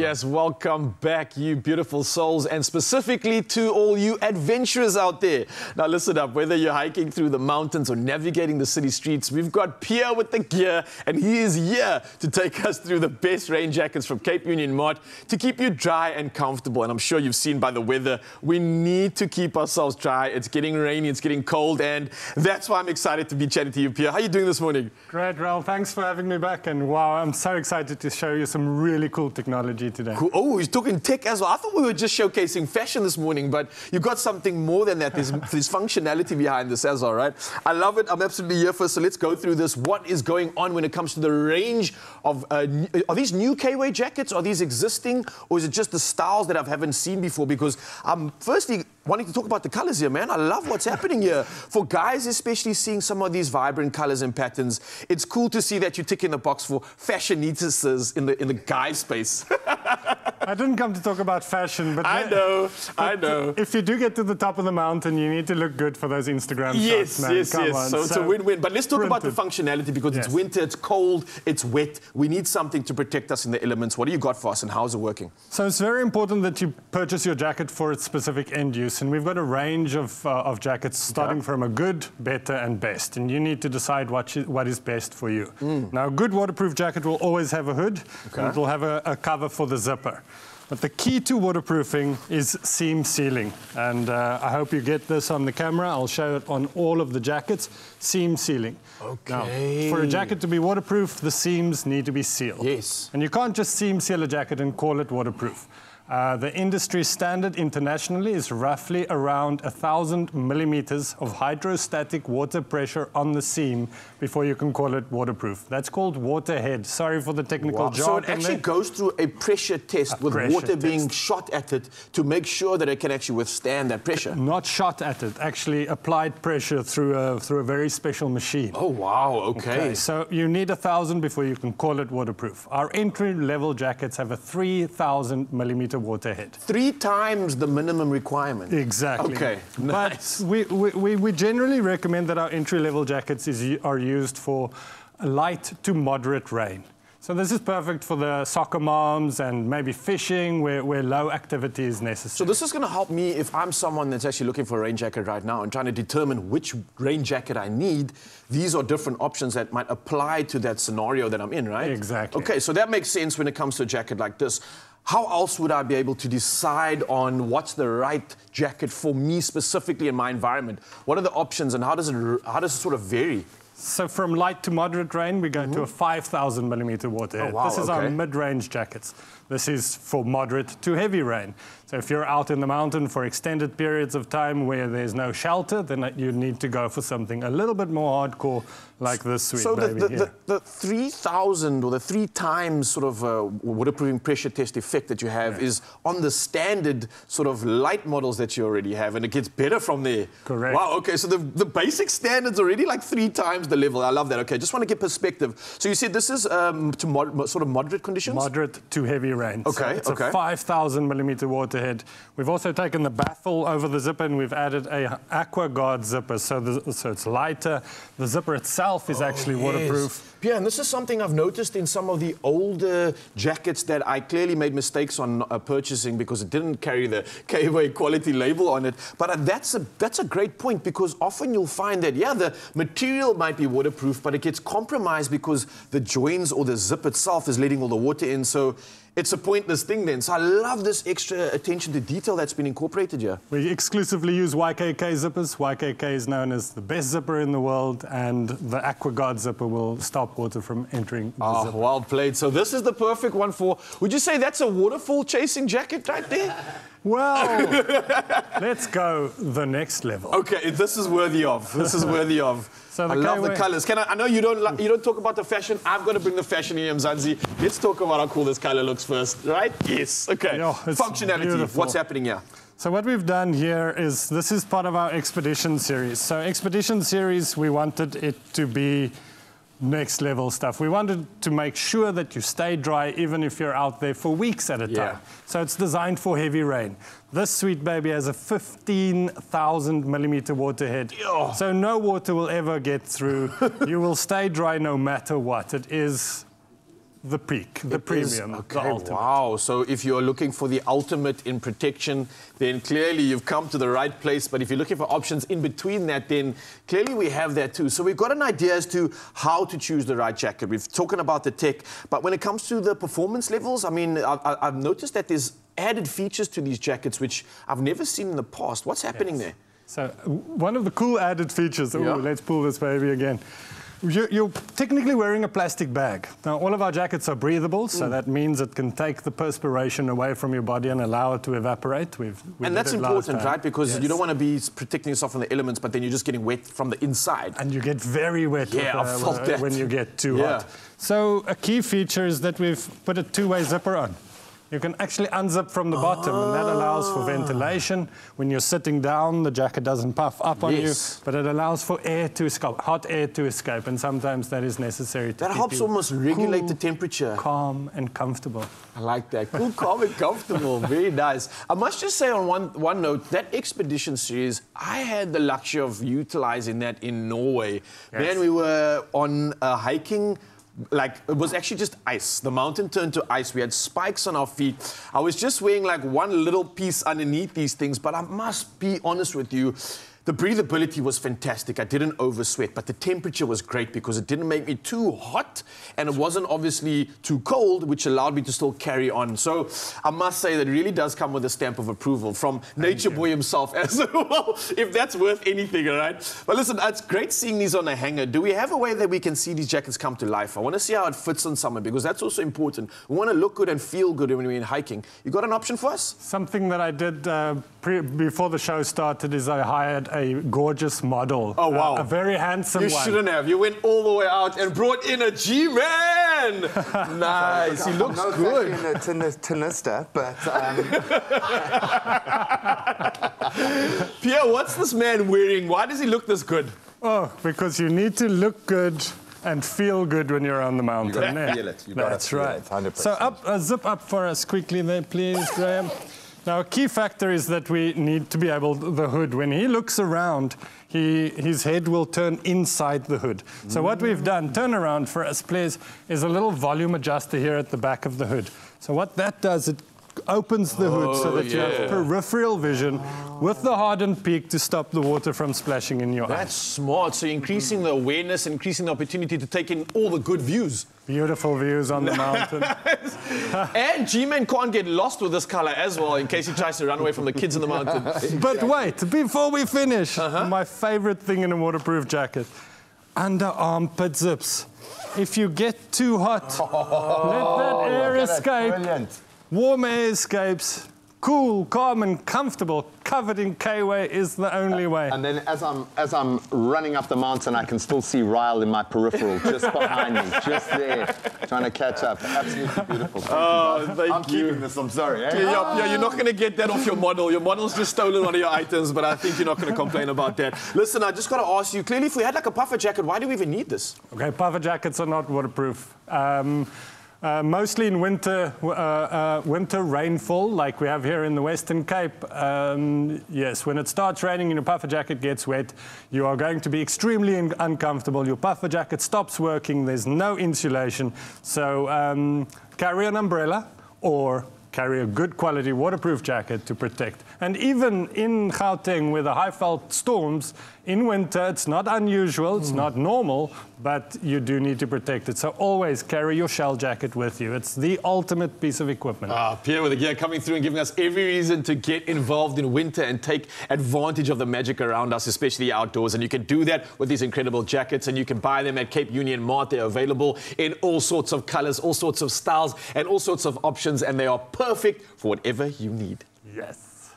Yes, welcome back, you beautiful souls, and specifically to all you adventurers out there. Now listen up, whether you're hiking through the mountains or navigating the city streets, we've got Pierre with the gear, and he is here to take us through the best rain jackets from Cape Union Mart to keep you dry and comfortable. And I'm sure you've seen by the weather, we need to keep ourselves dry. It's getting rainy, it's getting cold, and that's why I'm excited to be chatting to you, Pierre. How are you doing this morning? Great, Ralph. Thanks for having me back. And wow, I'm so excited to show you some really cool technology today. Cool. Oh, he's talking tech as well. I thought we were just showcasing fashion this morning, but you've got something more than that. There's functionality behind this as well, right? I love it. I'm absolutely here for it. So let's go through this. What is going on when it comes to the range of... are these new K-Way jackets? Are these existing? Or is it just the styles that I haven't seen before? Because I'm firstly wanting to talk about the colors here, man. I love what's happening here. For guys, especially seeing some of these vibrant colors and patterns, it's cool to see that you tick in the box for fashionistas in the guy space. I didn't come to talk about fashion, but... I know. If you do get to the top of the mountain, you need to look good for those Instagram shots, man. Yes. So it's a win-win. But let's talk about the functionality, because it's winter, it's cold, it's wet. We need something to protect us in the elements. What do you got for us, and how is it working? So it's very important that you purchase your jacket for its specific end use. And we've got a range of jackets starting from a good, better, and best. And you need to decide what is best for you. Now, a good waterproof jacket will always have a hood, and it will have a cover for the zipper. But the key to waterproofing is seam sealing. And I hope you get this on the camera. I'll show it on all of the jackets. Seam sealing. Okay. Now, for a jacket to be waterproof, the seams need to be sealed. Yes. And you can't just seam seal a jacket and call it waterproof. The industry standard internationally is roughly around 1,000 millimeters of hydrostatic water pressure on the seam before you can call it waterproof. That's called water head. Sorry for the technical jargon. So it actually goes through a pressure test with water being shot at it to make sure that it can actually withstand that pressure. Not shot at it, actually applied pressure through a very special machine. Oh, wow, okay. So you need 1,000 before you can call it waterproof. Our entry-level jackets have a 3,000 millimeter water head. 3 times the minimum requirement. Exactly. Okay, nice. But we generally recommend that our entry-level jackets are used for light to moderate rain. So this is perfect for the soccer moms and maybe fishing where low activity is necessary. So this is going to help me if I'm someone that's actually looking for a rain jacket right now and trying to determine which rain jacket I need. These are different options that might apply to that scenario that I'm in, right? Exactly. Okay, so that makes sense when it comes to a jacket like this. How else would I be able to decide on what's the right jacket for me specifically in my environment? What are the options, and how does it sort of vary? So from light to moderate rain, we go to a 5,000 millimeter water head. This is our mid-range jackets. This is for moderate to heavy rain. So if you're out in the mountain for extended periods of time where there's no shelter, then you need to go for something a little bit more hardcore like this sweet baby here. The 3,000 or the 3 times sort of waterproofing pressure test effect that you have is on the standard sort of light models that you already have, and it gets better from there. Correct. Wow, okay, so the basic standard's already like 3 times the level. I love that. Okay, just want to get perspective. So you said this is to sort of moderate conditions? Moderate to heavy rain. Okay, so it's a 5,000 millimeter water head. We've also taken the baffle over the zipper, and we've added a aqua guard zipper, so it's lighter. The zipper itself is actually waterproof. Yeah, and this is something I've noticed in some of the older jackets that I clearly made mistakes on purchasing because it didn't carry the K-Way quality label on it. But that's a great point, because often you'll find that, yeah, the material might be waterproof, but it gets compromised because the joins or the zip itself is letting all the water in. So it's a pointless thing then. So I love this extra attention to detail that's been incorporated here. We exclusively use YKK zippers. YKK is known as the best zipper in the world, and the AquaGuard zipper will stop water from entering the zipper. Well played. So this is the perfect one for... Would you say that's a waterfall chasing jacket right there? Well, let's go the next level. Okay, this is worthy of. This is worthy of. So I love the colors. I know you don't talk about the fashion. I've got to bring the fashion here, Mzansi. Let's talk about how cool this color looks first, right? Yes. Okay. Functionality. Beautiful. What's happening here? So what we've done here is, this is part of our Expedition series. So Expedition series, we wanted it to be next level stuff. We wanted to make sure that you stay dry even if you're out there for weeks at a time. So it's designed for heavy rain. This sweet baby has a 15,000 millimeter water head. So no water will ever get through. You will stay dry no matter what. It is the peak, the premium, the ultimate. Wow. So if you're looking for the ultimate in protection, then clearly you've come to the right place. But if you're looking for options in between that, then clearly we have that too. So we've got an idea as to how to choose the right jacket. We've talking about the tech, but when it comes to the performance levels, I mean, I've noticed that there's added features to these jackets which I've never seen in the past. What's happening there? So one of the cool added features, let's pull this baby again. You're technically wearing a plastic bag. Now, all of our jackets are breathable, so that means it can take the perspiration away from your body and allow it to evaporate. And that's important, right? Because you don't want to be protecting yourself from the elements, but then you're just getting wet from the inside. And you get very wet when you get too hot. So a key feature is that we've put a two-way zipper on. You can actually unzip from the bottom, and that allows for ventilation. When you're sitting down, the jacket doesn't puff up on you, but it allows for air to escape, hot air to escape, and sometimes that is necessary to That helps almost regulate the temperature. Calm and comfortable. I like that. Cool, calm and comfortable. Very nice. I must just say on one note, that Expedition series, I had the luxury of utilizing that in Norway. Yes. Man, we were on hiking. Like, it was actually just ice. The mountain turned to ice. We had spikes on our feet. I was just wearing like one little piece underneath these things, but I must be honest with you, the breathability was fantastic. I didn't oversweat, but the temperature was great because it didn't make me too hot and it wasn't obviously too cold, which allowed me to still carry on. So I must say that it really does come with a stamp of approval from Nature Boy himself as well, if that's worth anything, all right? But listen, it's great seeing these on a hanger. Do we have a way that we can see these jackets come to life? I want to see how it fits on someone because that's also important. We want to look good and feel good when we're in hiking. You got an option for us? Something that I did before the show started is I hired a gorgeous model. Oh, wow. A very handsome one. You shouldn't have. You went all the way out and brought in a G-Man. Nice. He looks good. I'm not exactly a tenista, but... Pierre, what's this man wearing? Why does he look this good? Oh, because you need to look good and feel good when you're on the mountain. You gotta feel it. That's right. 100%. So zip up for us quickly there, please, Graham. Now, a key factor is that we need to be able, the hood, when he looks around, his head will turn inside the hood. So what we've done, turn around for us, please, is a little volume adjuster here at the back of the hood. So what that does, it opens the hood so that you have peripheral vision with the hardened peak to stop the water from splashing in your eyes. That's smart. So you're increasing the awareness, increasing the opportunity to take in all the good views. Beautiful views on the mountain. And G-Man can't get lost with this color as well in case he tries to run away from the kids in the mountain. But wait, before we finish, my favorite thing in a waterproof jacket, under armpit zips. If you get too hot, let that air escape. Brilliant. Warm air escapes. Cool, calm, and comfortable, covered in K-Way is the only way. And then as I'm running up the mountain, I can still see Ryle in my peripheral, just behind me, just there, trying to catch up. Absolutely beautiful. Thank you. I'm keeping this, I'm sorry. Eh? Yeah, you're not going to get that off your model. Your model's just stolen one of your items, but I think you're not going to complain about that. Listen, I just got to ask you, clearly, if we had like a puffer jacket, why do we even need this? Okay, puffer jackets are not waterproof. Mostly in winter rainfall, like we have here in the Western Cape. Yes, when it starts raining and your puffer jacket gets wet, you are going to be extremely uncomfortable. Your puffer jacket stops working. There's no insulation. So carry an umbrella or carry a good quality waterproof jacket to protect. And even in Gauteng with the high felt storms, in winter it's not unusual, it's not normal, but you do need to protect it. So always carry your shell jacket with you. It's the ultimate piece of equipment. Pierre with the gear coming through and giving us every reason to get involved in winter and take advantage of the magic around us, especially outdoors. And you can do that with these incredible jackets, and you can buy them at Cape Union Mart. They're available in all sorts of colors, all sorts of styles, and all sorts of options, and they are perfect for whatever you need. Yes.